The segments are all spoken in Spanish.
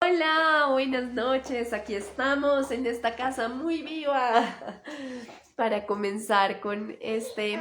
Hola, buenas noches. Aquí estamos en esta casa muy viva para comenzar con este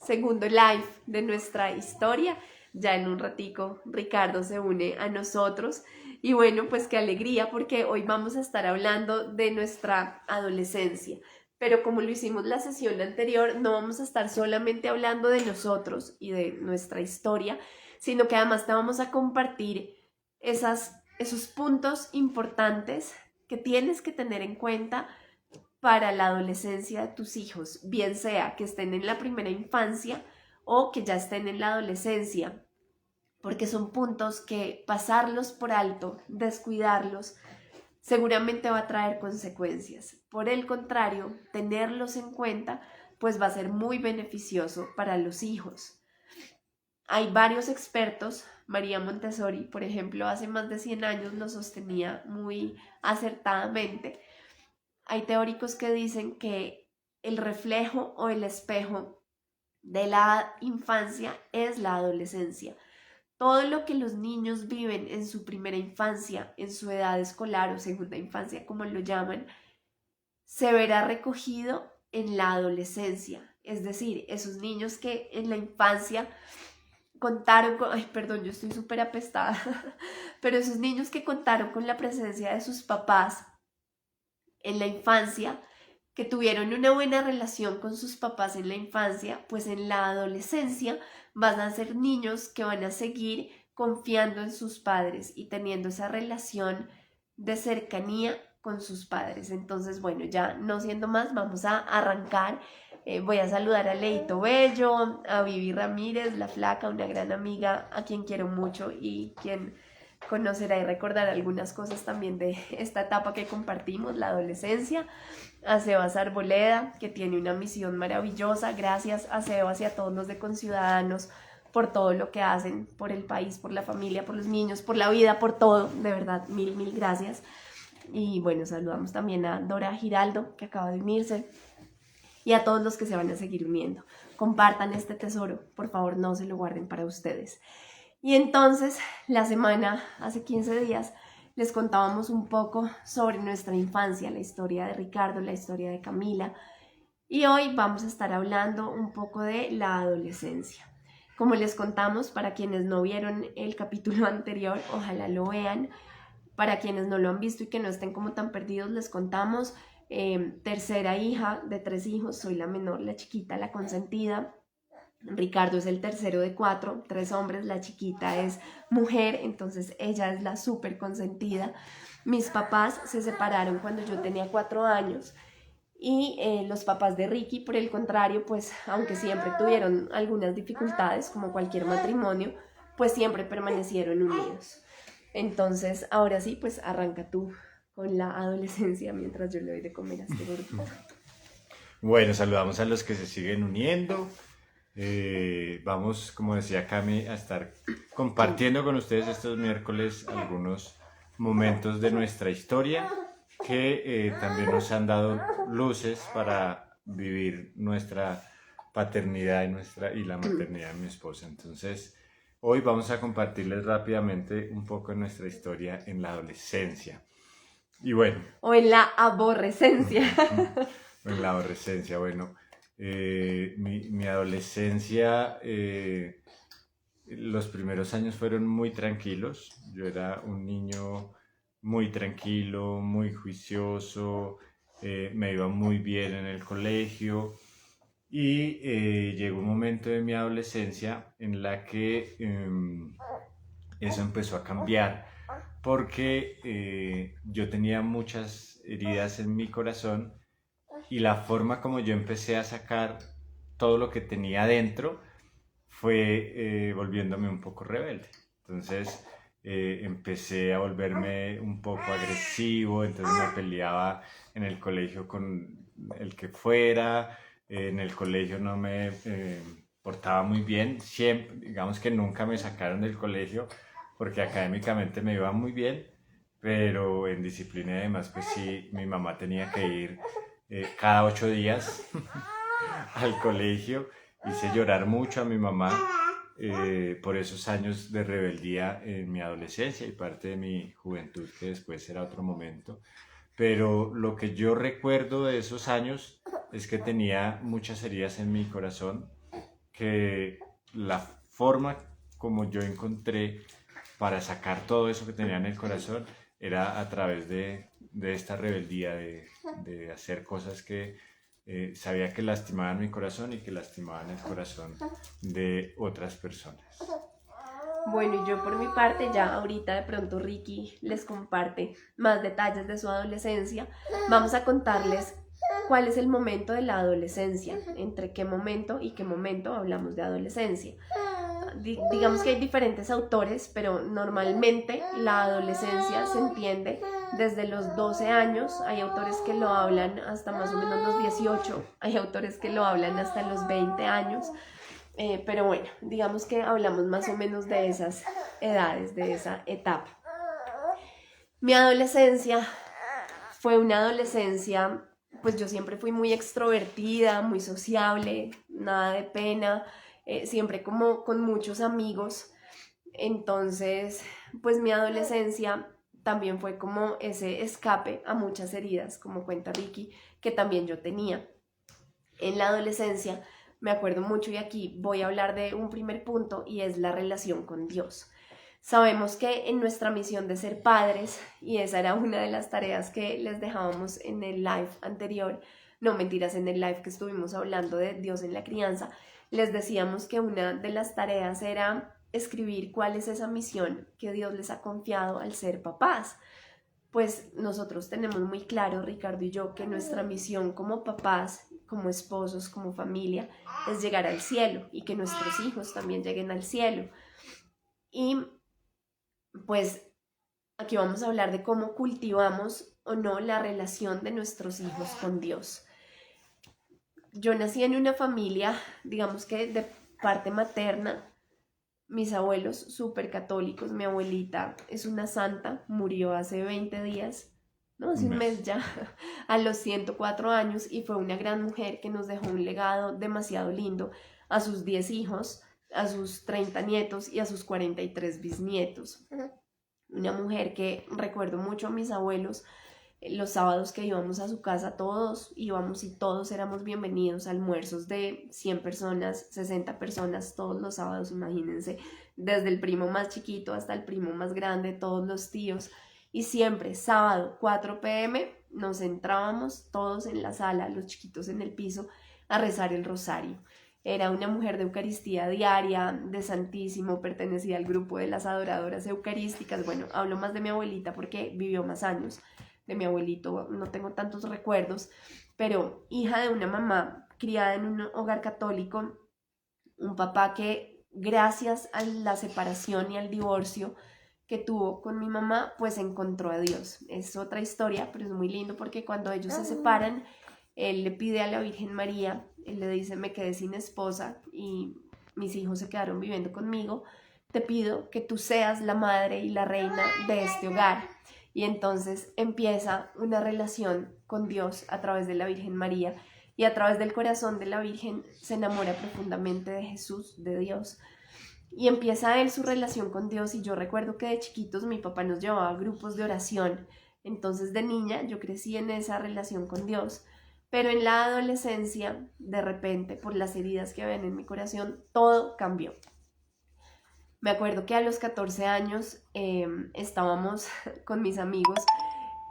segundo live de nuestra historia. Ya en un ratico Ricardo se une a nosotros y bueno, pues qué alegría porque hoy vamos a estar hablando de nuestra adolescencia. Pero como lo hicimos la sesión anterior, no vamos a estar solamente hablando de nosotros y de nuestra historia, sino que además te vamos a compartir esos puntos importantes que tienes que tener en cuenta para la adolescencia de tus hijos, bien sea que estén en la primera infancia o que ya estén en la adolescencia, porque son puntos que pasarlos por alto, descuidarlos, seguramente va a traer consecuencias. Por el contrario, tenerlos en cuenta, pues va a ser muy beneficioso para los hijos. Hay varios expertos, María Montessori, por ejemplo, hace más de 100 años lo sostenía muy acertadamente. Hay teóricos que dicen que el reflejo o el espejo de la infancia es la adolescencia. Todo lo que los niños viven en su primera infancia, en su edad escolar o segunda infancia, como lo llaman, se verá recogido en la adolescencia. Es decir, esos niños que en la infancia contaron con, ay, perdón, yo estoy súper apestada, pero esos niños que contaron con la presencia de sus papás en la infancia, que tuvieron una buena relación con sus papás en la infancia, pues en la adolescencia van a ser niños que van a seguir confiando en sus padres y teniendo esa relación de cercanía con sus padres. Entonces, bueno, ya no siendo más, vamos a arrancar. Voy a saludar a Leito Bello, a Vivi Ramírez, la flaca, una gran amiga a quien quiero mucho y quien conocerá y recordará algunas cosas también de esta etapa que compartimos, la adolescencia. A Sebas Arboleda, que tiene una misión maravillosa. Gracias a Sebas y a todos los de Conciudadanos por todo lo que hacen por el país, por la familia, por los niños, por la vida, por todo. De verdad, mil gracias. Y bueno, saludamos también a Dora Giraldo, que acaba de unirse, y a todos los que se van a seguir uniendo. Compartan este tesoro, por favor, no se lo guarden para ustedes. Y entonces, la semana, hace 15 días, les contábamos un poco sobre nuestra infancia, la historia de Ricardo, la historia de Camila. Y hoy vamos a estar hablando un poco de la adolescencia. Como les contamos, para quienes no vieron el capítulo anterior, ojalá lo vean. Para quienes no lo han visto y que no estén como tan perdidos, les contamos, tercera hija de 3 hijos, soy la menor, la chiquita, la consentida. Ricardo es el tercero de 4, 3 hombres, la chiquita es mujer, entonces ella es la súper consentida. Mis papás se separaron cuando yo tenía 4 años y los papás de Ricky, por el contrario, pues aunque siempre tuvieron algunas dificultades, como cualquier matrimonio, pues siempre permanecieron unidos. Entonces, ahora sí, pues arranca tú con la adolescencia mientras yo le doy de comer a este gordito. Bueno, saludamos a los que se siguen uniendo. Vamos, como decía Cami, a estar compartiendo con ustedes estos miércoles algunos momentos de nuestra historia que también nos han dado luces para vivir nuestra paternidad y la maternidad de mi esposa. Entonces, hoy vamos a compartirles rápidamente un poco de nuestra historia en la adolescencia. Y bueno. O en la aborrecencia. En la adolescencia, bueno. Mi adolescencia, los primeros años fueron muy tranquilos. Yo era un niño muy tranquilo, muy juicioso, me iba muy bien en el colegio y llegó un momento de mi adolescencia en la que eso empezó a cambiar porque yo tenía muchas heridas en mi corazón y la forma como yo empecé a sacar todo lo que tenía adentro fue volviéndome un poco rebelde. Entonces empecé a volverme un poco agresivo, entonces me peleaba en el colegio con el que fuera, en el colegio no me portaba muy bien, siempre, digamos que nunca me sacaron del colegio porque académicamente me iba muy bien, pero en disciplina y demás, pues sí, mi mamá tenía que ir cada 8 días al colegio. Hice llorar mucho a mi mamá por esos años de rebeldía en mi adolescencia y parte de mi juventud, que después será otro momento. Pero lo que yo recuerdo de esos años es que tenía muchas heridas en mi corazón, que la forma como yo encontré para sacar todo eso que tenía en el corazón era a través de esta rebeldía, de hacer cosas que sabía que lastimaban mi corazón y que lastimaban el corazón de otras personas. Bueno, y yo por mi parte ya ahorita de pronto Ricky les comparte más detalles de su adolescencia. Vamos a contarles cuál es el momento de la adolescencia, entre qué momento y qué momento hablamos de adolescencia. Digamos que hay diferentes autores, pero normalmente la adolescencia se entiende desde los 12 años, hay autores que lo hablan hasta más o menos los 18, hay autores que lo hablan hasta los 20 años, pero bueno, digamos que hablamos más o menos de esas edades, de esa etapa. Mi adolescencia fue una adolescencia, pues yo siempre fui muy extrovertida, muy sociable, nada de pena, siempre como con muchos amigos. Entonces, pues mi adolescencia también fue como ese escape a muchas heridas, como cuenta Ricky, que también yo tenía. En la adolescencia me acuerdo mucho y aquí voy a hablar de un primer punto y es la relación con Dios. Sabemos que en nuestra misión de ser padres, y esa era una de las tareas que les dejábamos en el live anterior, no mentiras, en el live que estuvimos hablando de Dios en la crianza, les decíamos que una de las tareas era escribir cuál es esa misión que Dios les ha confiado al ser papás. Pues nosotros tenemos muy claro, Ricardo y yo, que nuestra misión como papás, como esposos, como familia, es llegar al cielo y que nuestros hijos también lleguen al cielo. Y pues aquí vamos a hablar de cómo cultivamos o no la relación de nuestros hijos con Dios. Yo nací en una familia, digamos que de parte materna, mis abuelos súper católicos, mi abuelita es una santa, murió hace 20 días, no, hace un mes ya, a los 104 años y fue una gran mujer que nos dejó un legado demasiado lindo a sus 10 hijos, a sus 30 nietos y a sus 43 bisnietos. Una mujer que recuerdo mucho a mis abuelos, los sábados que íbamos a su casa, todos íbamos y todos éramos bienvenidos, almuerzos de 100 personas, 60 personas, todos los sábados, imagínense, desde el primo más chiquito hasta el primo más grande, todos los tíos, y siempre sábado 4 p.m. nos entrábamos todos en la sala, los chiquitos en el piso, a rezar el rosario. Era una mujer de Eucaristía diaria, de Santísimo, pertenecía al grupo de las adoradoras eucarísticas. Bueno, hablo más de mi abuelita porque vivió más años. De mi abuelito no tengo tantos recuerdos, pero hija de una mamá criada en un hogar católico, un papá que gracias a la separación y al divorcio que tuvo con mi mamá, pues encontró a Dios. Es otra historia, pero es muy lindo porque cuando ellos se separan, él le pide a la Virgen María, él le dice, me quedé sin esposa y mis hijos se quedaron viviendo conmigo, te pido que tú seas la madre y la reina de este hogar. Y entonces empieza una relación con Dios a través de la Virgen María y a través del corazón de la Virgen se enamora profundamente de Jesús, de Dios. Y empieza él su relación con Dios y yo recuerdo que de chiquitos mi papá nos llevaba a grupos de oración. Entonces de niña yo crecí en esa relación con Dios. Pero en la adolescencia, de repente, por las heridas que habían en mi corazón, todo cambió. Me acuerdo que a los 14 años estábamos con mis amigos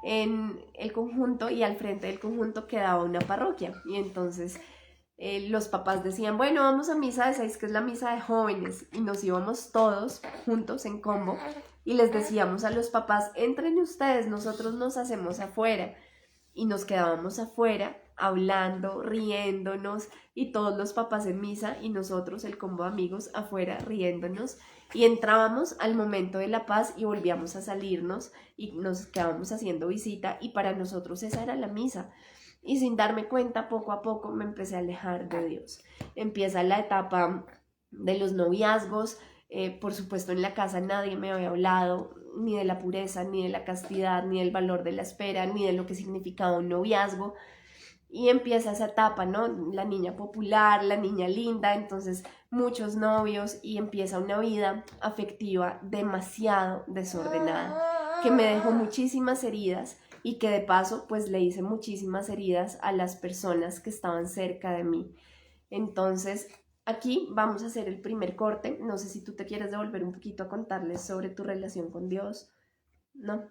en el conjunto y al frente del conjunto quedaba una parroquia. Y entonces los papás decían, bueno, vamos a misa de 6, que es la misa de jóvenes. Y nos íbamos todos juntos en combo y les decíamos a los papás, entren ustedes, nosotros nos hacemos afuera. Y nos quedábamos afuera hablando, riéndonos y todos los papás en misa y nosotros, el combo de amigos, afuera riéndonos y entrábamos al momento de la paz y volvíamos a salirnos y nos quedábamos haciendo visita y para nosotros esa era la misa. Y sin darme cuenta, poco a poco me empecé a alejar de Dios. Empieza la etapa de los noviazgos, por supuesto en la casa nadie me había hablado ni de la pureza, ni de la castidad, ni del valor de la espera, ni de lo que significaba un noviazgo. y empieza esa etapa, ¿no? La niña popular, la niña linda, entonces muchos novios y empieza una vida afectiva demasiado desordenada, que me dejó muchísimas heridas y que de paso pues le hice muchísimas heridas a las personas que estaban cerca de mí. Entonces aquí vamos a hacer el primer corte. No sé si tú te quieres devolver un poquito a contarles sobre tu relación con Dios, ¿no?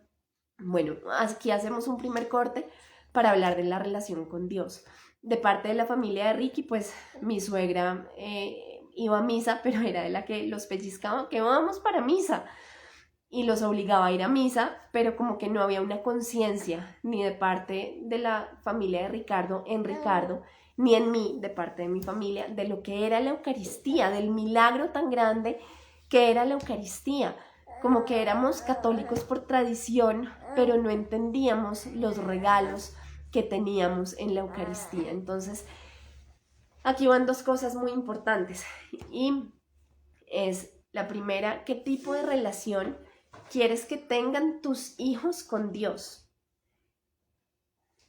Bueno, aquí hacemos un primer corte para hablar de la relación con Dios. De parte de la familia de Ricky, pues mi suegra iba a misa, pero era de la que los pellizcaba, que vamos para misa, y los obligaba a ir a misa, pero como que no había una conciencia ni de parte de la familia de Ricardo, en Ricardo, ni en mí, de parte de mi familia, de lo que era la Eucaristía, del milagro tan grande que era la Eucaristía. Como que éramos católicos por tradición, pero no entendíamos los regalos que teníamos en la Eucaristía. Entonces, aquí van dos cosas muy importantes. Y es la primera, ¿qué tipo de relación quieres que tengan tus hijos con Dios?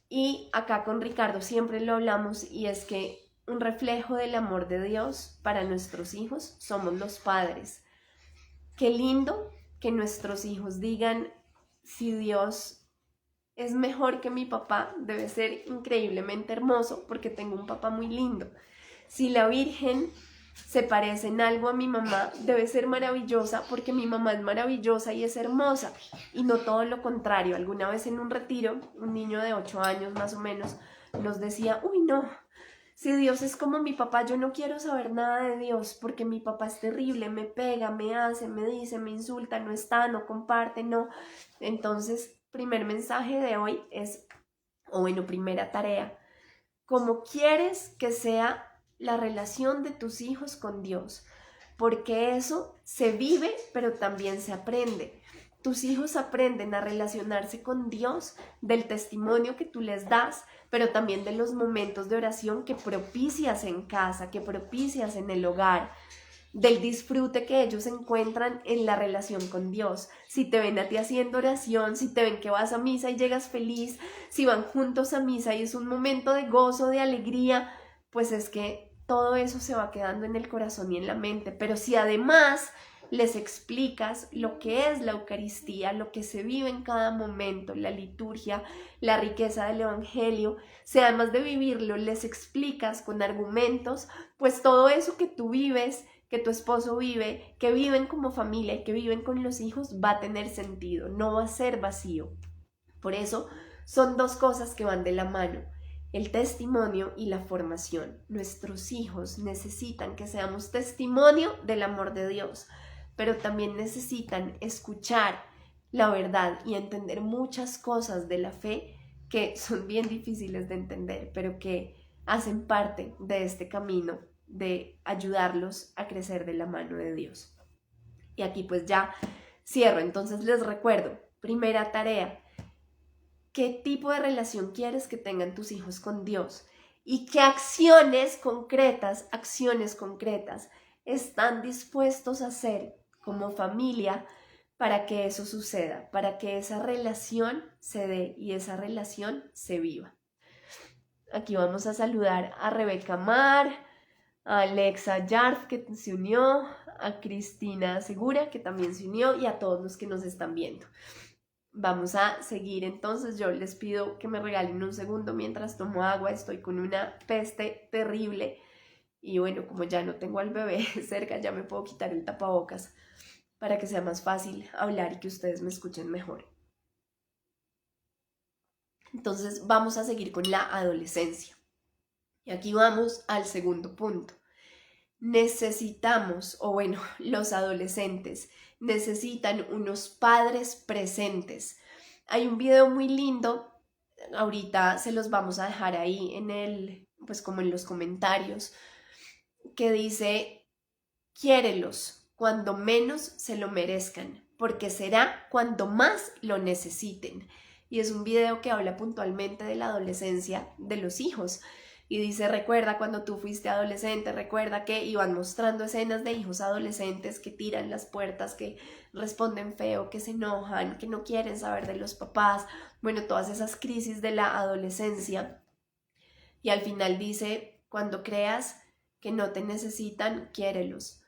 Y acá con Ricardo siempre lo hablamos, y es que un reflejo del amor de Dios para nuestros hijos somos los padres. Qué lindo que nuestros hijos digan, si Dios es mejor que mi papá, debe ser increíblemente hermoso porque tengo un papá muy lindo. Si la Virgen se parece en algo a mi mamá, debe ser maravillosa porque mi mamá es maravillosa y es hermosa, y no todo lo contrario. Alguna vez en un retiro, un niño de 8 años más o menos nos decía, uy no, si Dios es como mi papá, yo no quiero saber nada de Dios porque mi papá es terrible, me pega, me hace, me dice, me insulta, no está, no comparte, no. Entonces, primer mensaje de hoy es, o bueno, primera tarea, ¿cómo quieres que sea la relación de tus hijos con Dios? Porque eso se vive, pero también se aprende. Tus hijos aprenden a relacionarse con Dios del testimonio que tú les das, pero también de los momentos de oración que propicias en casa, que propicias en el hogar, del disfrute que ellos encuentran en la relación con Dios. Si te ven a ti haciendo oración, si te ven que vas a misa y llegas feliz, si van juntos a misa y es un momento de gozo, de alegría, pues es que todo eso se va quedando en el corazón y en la mente. Pero si además les explicas lo que es la Eucaristía, lo que se vive en cada momento, la liturgia, la riqueza del Evangelio, si además de vivirlo les explicas con argumentos, pues todo eso que tú vives, que tu esposo vive, que viven como familia y que viven con los hijos, va a tener sentido, no va a ser vacío. Por eso son dos cosas que van de la mano, el testimonio y la formación. Nuestros hijos necesitan que seamos testimonio del amor de Dios, pero también necesitan escuchar la verdad y entender muchas cosas de la fe que son bien difíciles de entender, pero que hacen parte de este camino de ayudarlos a crecer de la mano de Dios. Y aquí pues ya cierro. Entonces les recuerdo, primera tarea, ¿qué tipo de relación quieres que tengan tus hijos con Dios? ¿Y qué acciones concretas están dispuestos a hacer como familia para que eso suceda, para que esa relación se dé y esa relación se viva? Aquí vamos a saludar a Rebeca Mar, a Alexa Yarf, que se unió, a Cristina Segura, que también se unió, y a todos los que nos están viendo. Vamos a seguir entonces. Yo les pido que me regalen un segundo mientras tomo agua. Estoy con una peste terrible y bueno, como ya no tengo al bebé cerca, ya me puedo quitar el tapabocas para que sea más fácil hablar y que ustedes me escuchen mejor. Entonces vamos a seguir con la adolescencia. Y aquí vamos al segundo punto. Necesitamos, o bueno, los adolescentes necesitan unos padres presentes. Hay un video muy lindo, ahorita se los vamos a dejar ahí pues como en los comentarios, que dice, quiérelos cuando menos se lo merezcan, porque será cuando más lo necesiten. Y es un video que habla puntualmente de la adolescencia de los hijos. Y dice, recuerda cuando tú fuiste adolescente, recuerda que iban mostrando escenas de hijos adolescentes que tiran las puertas, que responden feo, que se enojan, que no quieren saber de los papás. Bueno, todas esas crisis de la adolescencia. Y al final dice, cuando creas que no te necesitan, quiérelos,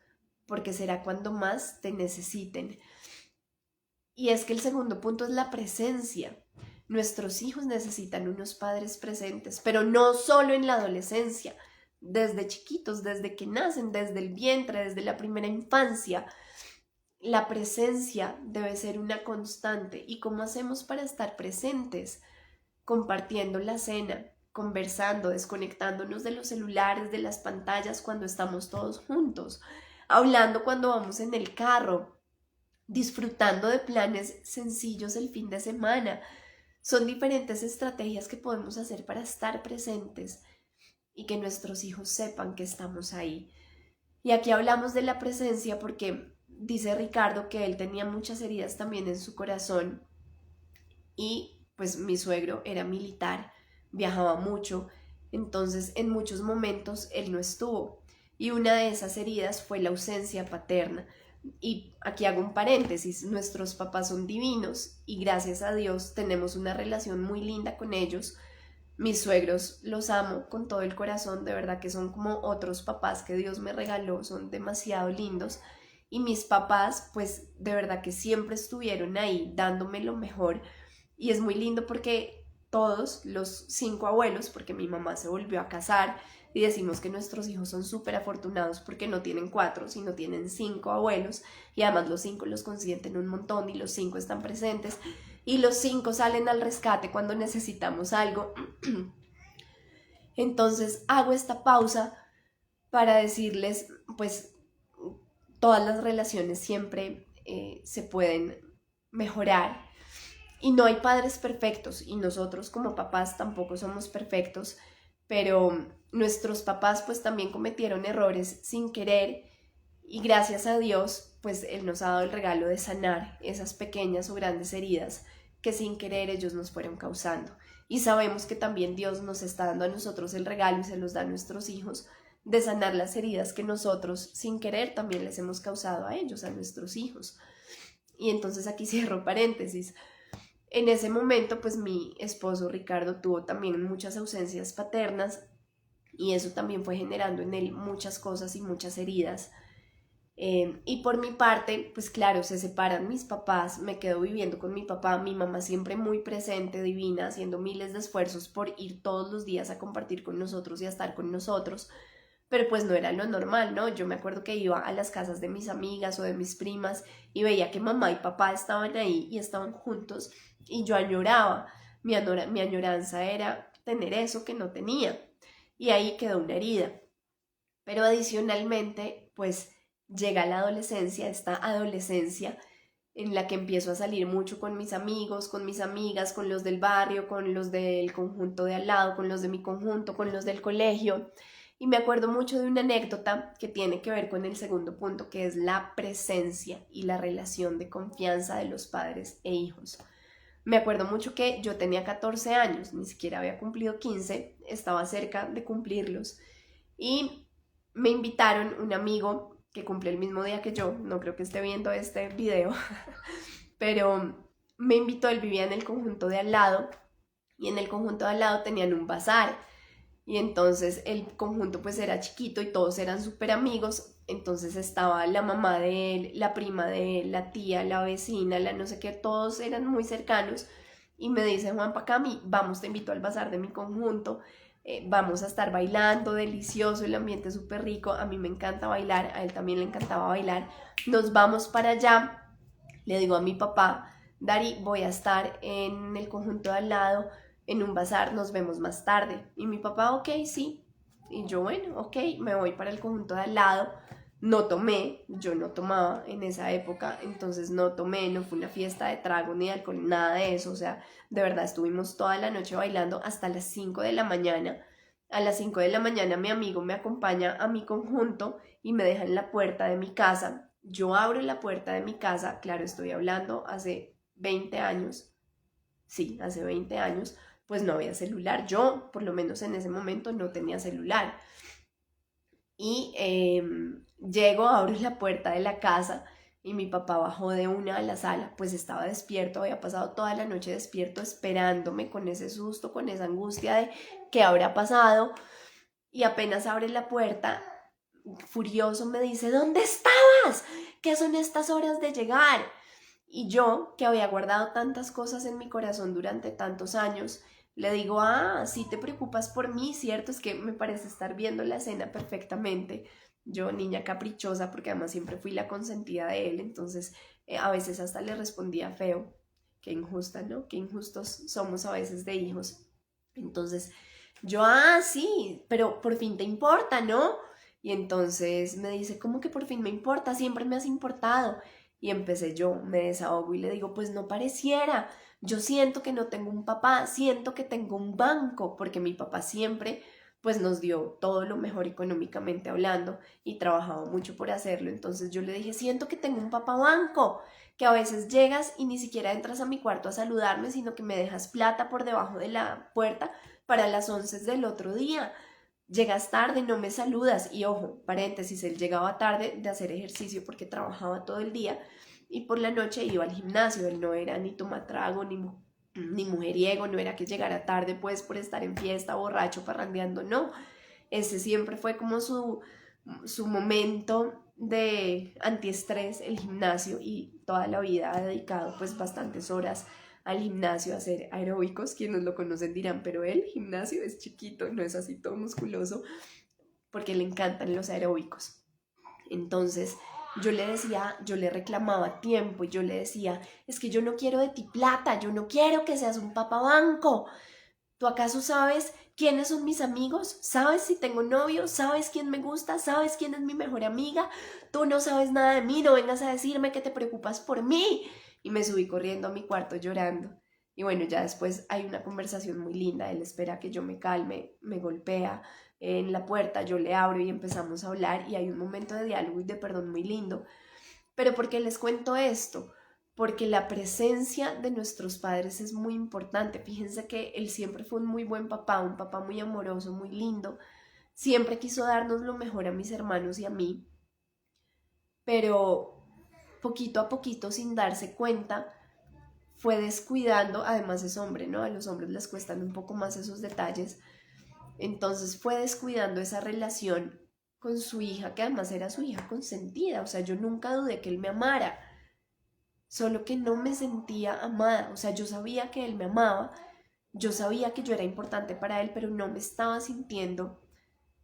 porque será cuando más te necesiten. Y es que el segundo punto es la presencia. Nuestros hijos necesitan unos padres presentes, pero no solo en la adolescencia, desde chiquitos, desde que nacen, desde el vientre, desde la primera infancia. La presencia debe ser una constante. ¿Y cómo hacemos para estar presentes? Compartiendo la cena, conversando, desconectándonos de los celulares, de las pantallas cuando estamos todos juntos, hablando cuando vamos en el carro, disfrutando de planes sencillos el fin de semana. Son diferentes estrategias que podemos hacer para estar presentes y que nuestros hijos sepan que estamos ahí. Y aquí hablamos de la presencia porque dice Ricardo que él tenía muchas heridas también en su corazón y pues mi suegro era militar, viajaba mucho, entonces en muchos momentos él no estuvo. Y una de esas heridas fue la ausencia paterna. Y aquí hago un paréntesis, nuestros papás son divinos y gracias a Dios tenemos una relación muy linda con ellos. Mis suegros los amo con todo el corazón, de verdad que son como otros papás que Dios me regaló, son demasiado lindos. Y mis papás, pues de verdad que siempre estuvieron ahí dándome lo mejor. Y es muy lindo porque todos los 5 abuelos, porque mi mamá se volvió a casar y decimos que nuestros hijos son súper afortunados porque no tienen 4, sino tienen 5 abuelos y además los 5 los consienten un montón y los 5 están presentes y los 5 salen al rescate cuando necesitamos algo. Entonces hago esta pausa para decirles, pues todas las relaciones siempre se pueden mejorar y no hay padres perfectos y nosotros como papás tampoco somos perfectos, pero nuestros papás pues también cometieron errores sin querer y gracias a Dios pues Él nos ha dado el regalo de sanar esas pequeñas o grandes heridas que sin querer ellos nos fueron causando. Y sabemos que también Dios nos está dando a nosotros el regalo y se los da a nuestros hijos de sanar las heridas que nosotros sin querer también les hemos causado a ellos, a nuestros hijos. Y entonces aquí cierro paréntesis. En ese momento, pues mi esposo Ricardo tuvo también muchas ausencias paternas y eso también fue generando en él muchas cosas y muchas heridas. Y por mi parte, pues claro, se separan mis papás, me quedo viviendo con mi papá, mi mamá siempre muy presente, divina, haciendo miles de esfuerzos por ir todos los días a compartir con nosotros y a estar con nosotros, pero pues no era lo normal, ¿no? Yo me acuerdo que iba a las casas de mis amigas o de mis primas y veía que mamá y papá estaban ahí y estaban juntos y yo añoraba, mi añoranza era tener eso que no tenía y ahí quedó una herida. Pero adicionalmente, pues llega la adolescencia, esta adolescencia en la que empiezo a salir mucho con mis amigos, con mis amigas, con los del barrio, con los del conjunto de al lado, con los de mi conjunto, con los del colegio. Y me acuerdo mucho de una anécdota que tiene que ver con el segundo punto, que es la presencia y la relación de confianza de los padres e hijos. Me acuerdo mucho que yo tenía 14 años, ni siquiera había cumplido 15, estaba cerca de cumplirlos. Y me invitaron un amigo que cumple el mismo día que yo, no creo que esté viendo este video, pero me invitó, él vivía en el conjunto de al lado y en el conjunto de al lado tenían un bazar y entonces el conjunto pues era chiquito y todos eran súper amigos, entonces estaba la mamá de él, la prima de él, la tía, la vecina, la no sé qué, todos eran muy cercanos y me dice Juan Pacami, vamos, te invito al bazar de mi conjunto. Vamos a estar bailando, delicioso, el ambiente es súper rico, a mí me encanta bailar, a él también le encantaba bailar, nos vamos para allá, le digo a mi papá, Dari, voy a estar en el conjunto de al lado, en un bazar, nos vemos más tarde, y mi papá, ok, sí, y yo, bueno, ok, me voy para el conjunto de al lado, no tomé, yo no tomaba en esa época, entonces no tomé, no fue una fiesta de trago ni de alcohol, nada de eso, o sea, de verdad estuvimos toda la noche bailando hasta las 5 de la mañana. A las 5 de la mañana mi amigo me acompaña a mi conjunto y me deja en la puerta de mi casa. Yo abro la puerta de mi casa, claro, estoy hablando hace 20 años, sí, hace 20 años, pues no había celular. Yo, por lo menos en ese momento, no tenía celular. Y llego, abro la puerta de la casa y mi papá bajó de una a la sala, pues estaba despierto, había pasado toda la noche despierto esperándome con ese susto, con esa angustia de qué habrá pasado, y apenas abre la puerta, furioso me dice, ¿dónde estabas? ¿Qué son estas horas de llegar? Y yo, que había guardado tantas cosas en mi corazón durante tantos años, le digo, sí te preocupas por mí, ¿cierto? Es que me parece estar viendo la escena perfectamente. Yo, niña caprichosa, porque además siempre fui la consentida de él, entonces a veces hasta le respondía feo. Qué injusta, ¿no? Qué injustos somos a veces de hijos. Entonces, yo, sí, pero por fin te importa, ¿no? Y entonces me dice, ¿cómo que por fin me importa? Siempre me has importado. Y empecé yo, me desahogo y le digo, pues no pareciera. Yo siento que no tengo un papá, siento que tengo un banco, porque mi papá siempre pues nos dio todo lo mejor económicamente hablando y trabajaba mucho por hacerlo. Entonces yo le dije, siento que tengo un papá banco, que a veces llegas y ni siquiera entras a mi cuarto a saludarme, sino que me dejas plata por debajo de la puerta para las 11 del otro día. Llegas tarde, no me saludas. Y ojo, paréntesis, él llegaba tarde de hacer ejercicio porque trabajaba todo el día y por la noche iba al gimnasio. Él no era ni tomatrago ni mujeriego, no era que llegara tarde pues por estar en fiesta, borracho, parrandeando, no. Ese siempre fue como su momento de antiestrés, el gimnasio, y toda la vida ha dedicado pues bastantes horas al gimnasio a hacer aeróbicos. Quienes lo conocen dirán, pero el gimnasio es chiquito, no es así todo musculoso, porque le encantan los aeróbicos. Entonces yo le decía, yo le reclamaba tiempo y yo le decía, es que yo no quiero de ti plata, yo no quiero que seas un papabanco. ¿Tú acaso sabes quiénes son mis amigos? ¿Sabes si tengo novio? ¿Sabes quién me gusta? ¿Sabes quién es mi mejor amiga? Tú no sabes nada de mí, no vengas a decirme que te preocupas por mí. Y me subí corriendo a mi cuarto llorando. Y bueno, ya después hay una conversación muy linda. Él espera que yo me calme, me golpea en la puerta, yo le abro y empezamos a hablar y hay un momento de diálogo y de perdón muy lindo. Pero ¿por qué les cuento esto? Porque la presencia de nuestros padres es muy importante. Fíjense que él siempre fue un muy buen papá, un papá muy amoroso, muy lindo. Siempre quiso darnos lo mejor a mis hermanos y a mí, pero poquito a poquito, sin darse cuenta, fue descuidando, además es hombre, ¿no? A los hombres les cuestan un poco más esos detalles. Entonces fue descuidando esa relación con su hija, que además era su hija consentida. O sea, yo nunca dudé que él me amara, solo que no me sentía amada. O sea, yo sabía que él me amaba, yo sabía que yo era importante para él, pero no me estaba sintiendo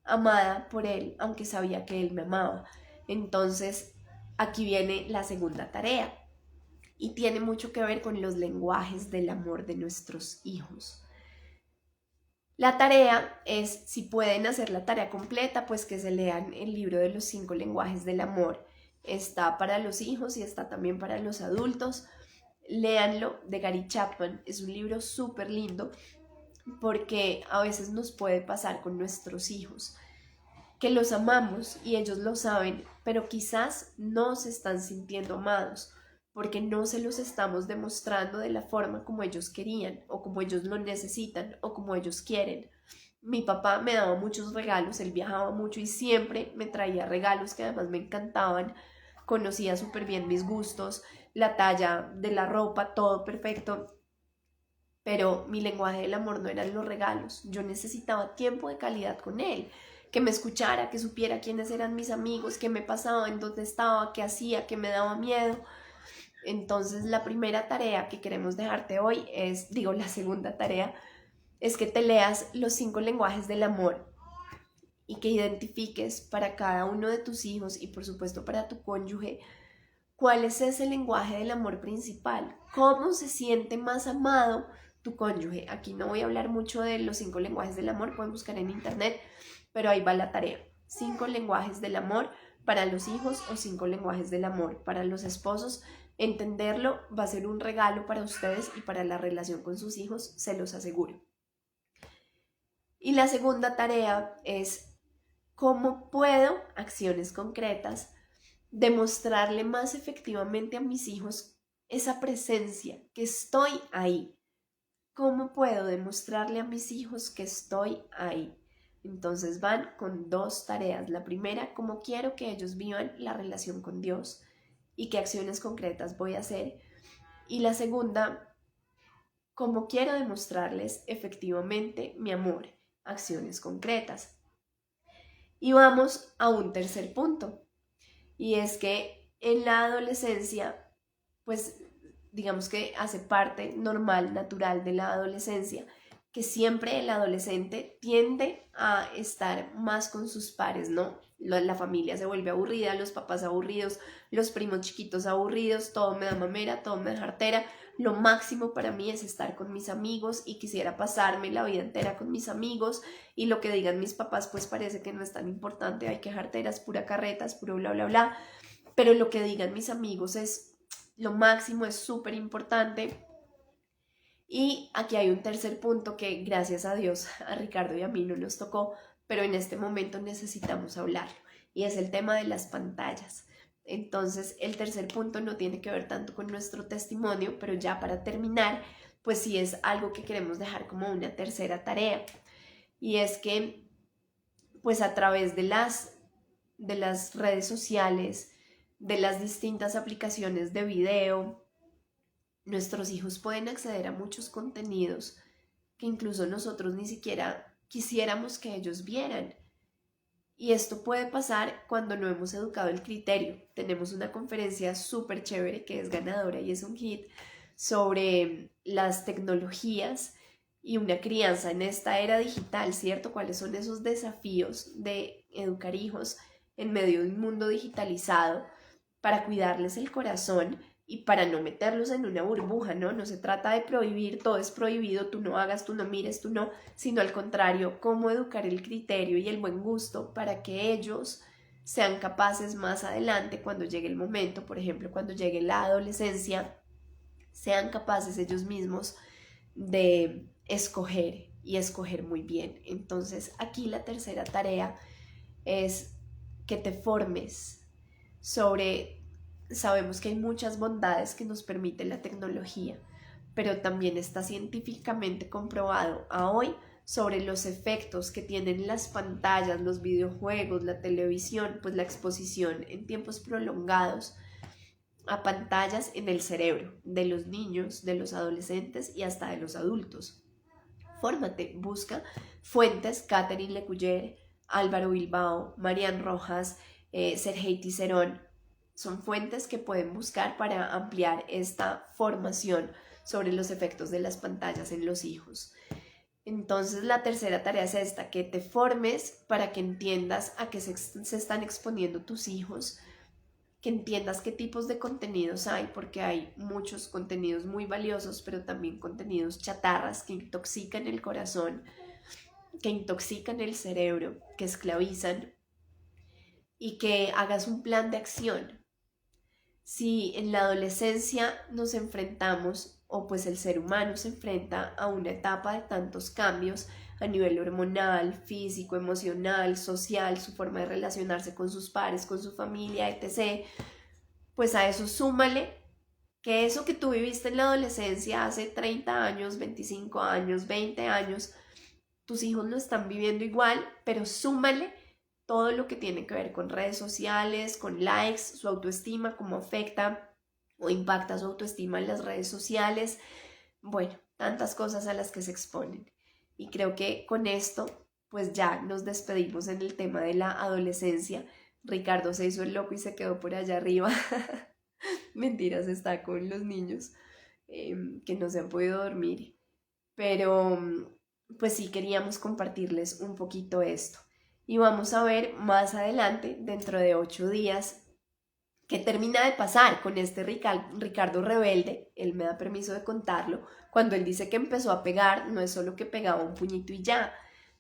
amada por él, aunque sabía que él me amaba. Entonces, aquí viene la segunda tarea y tiene mucho que ver con los lenguajes del amor de nuestros hijos. La tarea es, si pueden hacer la tarea completa, pues que se lean el libro de los 5 lenguajes del amor. Está para los hijos y está también para los adultos. Léanlo, de Gary Chapman. Es un libro súper lindo porque a veces nos puede pasar con nuestros hijos, que los amamos y ellos lo saben, pero quizás no se están sintiendo amados porque no se los estamos demostrando de la forma como ellos querían o como ellos lo necesitan o como ellos quieren. Mi papá me daba muchos regalos, él viajaba mucho y siempre me traía regalos que además me encantaban, conocía súper bien mis gustos, la talla de la ropa, todo perfecto, pero mi lenguaje del amor no eran los regalos. Yo necesitaba tiempo de calidad con él, que me escuchara, que supiera quiénes eran mis amigos, qué me pasaba, en dónde estaba, qué hacía, qué me daba miedo. Entonces la primera tarea que queremos dejarte hoy es, la segunda tarea es que te leas los 5 lenguajes del amor y que identifiques para cada uno de tus hijos y por supuesto para tu cónyuge cuál es ese lenguaje del amor principal, cómo se siente más amado tu cónyuge. Aquí no voy a hablar mucho de los 5 lenguajes del amor, pueden buscar en internet, pero ahí va la tarea. 5 lenguajes del amor para los hijos o 5 lenguajes del amor para los esposos. Entenderlo va a ser un regalo para ustedes y para la relación con sus hijos, se los aseguro. Y la segunda tarea es cómo puedo, acciones concretas, demostrarle más efectivamente a mis hijos esa presencia, que estoy ahí. ¿Cómo puedo demostrarle a mis hijos que estoy ahí? Entonces van con 2 tareas. La primera, cómo quiero que ellos vivan la relación con Dios. y qué acciones concretas voy a hacer. Y la segunda, cómo quiero demostrarles efectivamente mi amor, acciones concretas. Y vamos a un tercer punto, y es que en la adolescencia, pues digamos que hace parte normal, natural de la adolescencia, que siempre el adolescente tiende a estar más con sus pares, ¿no? La familia se vuelve aburrida, los papás aburridos, los primos chiquitos aburridos, todo me da mamera, todo me da jartera. Lo máximo para mí es estar con mis amigos y quisiera pasarme la vida entera con mis amigos, y lo que digan mis papás pues parece que no es tan importante, hay que jarteras, pura carreta, es puro bla bla bla, pero lo que digan mis amigos es lo máximo, es súper importante. Y aquí hay un tercer punto que gracias a Dios a Ricardo y a mí no nos tocó, pero en este momento necesitamos hablarlo, y es el tema de las pantallas. Entonces el tercer punto no tiene que ver tanto con nuestro testimonio, pero ya para terminar, pues sí es algo que queremos dejar como una tercera tarea, y es que pues a través de las redes sociales, de las distintas aplicaciones de video, nuestros hijos pueden acceder a muchos contenidos que incluso nosotros ni siquiera quisiéramos que ellos vieran. Y esto puede pasar cuando no hemos educado el criterio. Tenemos una conferencia súper chévere que es ganadora y es un hit sobre las tecnologías y una crianza en esta era digital, ¿cierto? ¿Cuáles son esos desafíos de educar hijos en medio de un mundo digitalizado para cuidarles el corazón y para no meterlos en una burbuja, ¿no? No se trata de prohibir, todo es prohibido, tú no hagas, tú no mires, tú no, sino al contrario, cómo educar el criterio y el buen gusto para que ellos sean capaces más adelante, cuando llegue el momento, por ejemplo, cuando llegue la adolescencia, sean capaces ellos mismos de escoger y escoger muy bien. Entonces, aquí la tercera tarea es que te formes sobre. Sabemos que hay muchas bondades que nos permite la tecnología, pero también está científicamente comprobado a hoy sobre los efectos que tienen las pantallas, los videojuegos, la televisión, pues la exposición en tiempos prolongados a pantallas en el cerebro de los niños, de los adolescentes y hasta de los adultos. Fórmate, busca fuentes, Catherine Lecuyer, Álvaro Bilbao, Marian Rojas, Sergei Cicerón. Son fuentes que pueden buscar para ampliar esta formación sobre los efectos de las pantallas en los hijos. Entonces la tercera tarea es esta, que te formes para que entiendas a qué se están exponiendo tus hijos, que entiendas qué tipos de contenidos hay, porque hay muchos contenidos muy valiosos, pero también contenidos chatarras que intoxican el corazón, que intoxican el cerebro, que esclavizan, y que hagas un plan de acción. Si en la adolescencia nos enfrentamos, o pues el ser humano se enfrenta a una etapa de tantos cambios a nivel hormonal, físico, emocional, social, su forma de relacionarse con sus pares, con su familia, etc., pues a eso súmale que eso que tú viviste en la adolescencia hace 30 años, 25 años, 20 años, tus hijos lo están viviendo igual, pero súmale todo lo que tiene que ver con redes sociales, con likes, su autoestima, cómo afecta o impacta su autoestima en las redes sociales. Bueno, tantas cosas a las que se exponen. Y creo que con esto, pues ya nos despedimos en el tema de la adolescencia. Ricardo se hizo el loco y se quedó por allá arriba. Mentiras, está con los niños que no se han podido dormir. Pero pues sí queríamos compartirles un poquito esto. Y vamos a ver más adelante, dentro de 8 días, qué termina de pasar con este Ricardo rebelde. Él me da permiso de contarlo. Cuando él dice que empezó a pegar, no es solo que pegaba un puñito y ya.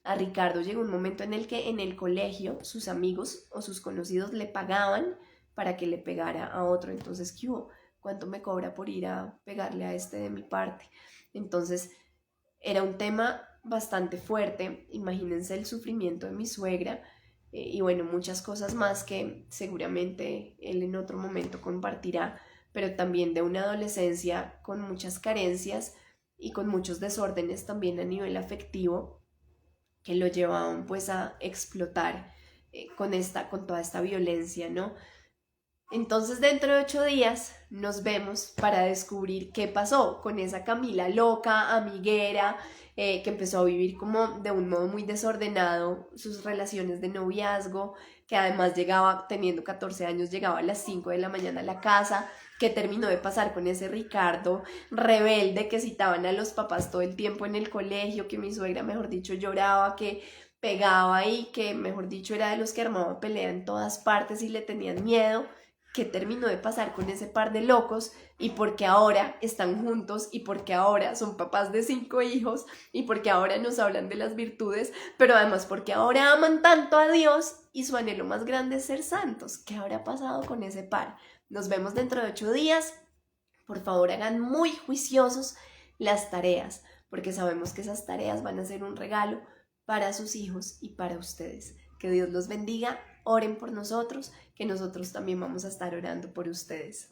A Ricardo llegó un momento en el que en el colegio sus amigos o sus conocidos le pagaban para que le pegara a otro. Entonces, ¿qué hubo? ¿Cuánto me cobra por ir a pegarle a este de mi parte? Entonces, era un tema bastante fuerte. Imagínense el sufrimiento de mi suegra y bueno, muchas cosas más que seguramente él en otro momento compartirá, pero también de una adolescencia con muchas carencias y con muchos desórdenes también a nivel afectivo que lo llevaban pues a explotar con toda esta violencia, ¿no? Entonces dentro de 8 días nos vemos para descubrir qué pasó con esa Camila loca, amiguera, que empezó a vivir como de un modo muy desordenado sus relaciones de noviazgo, que además llegaba, teniendo 14 años, llegaba a las 5 de la mañana a la casa, que terminó de pasar con ese Ricardo rebelde que citaban a los papás todo el tiempo en el colegio, que mi suegra, mejor dicho, lloraba, que pegaba y que, mejor dicho, era de los que armaba pelea en todas partes y le tenían miedo. ¿Qué terminó de pasar con ese par de locos? Y porque ahora están juntos, y porque ahora son papás de 5 hijos, y porque ahora nos hablan de las virtudes, pero además porque ahora aman tanto a Dios y su anhelo más grande es ser santos. ¿Qué habrá pasado con ese par? Nos vemos dentro de 8 días. Por favor, hagan muy juiciosos las tareas, porque sabemos que esas tareas van a ser un regalo para sus hijos y para ustedes. Que Dios los bendiga, oren por nosotros, que nosotros también vamos a estar orando por ustedes.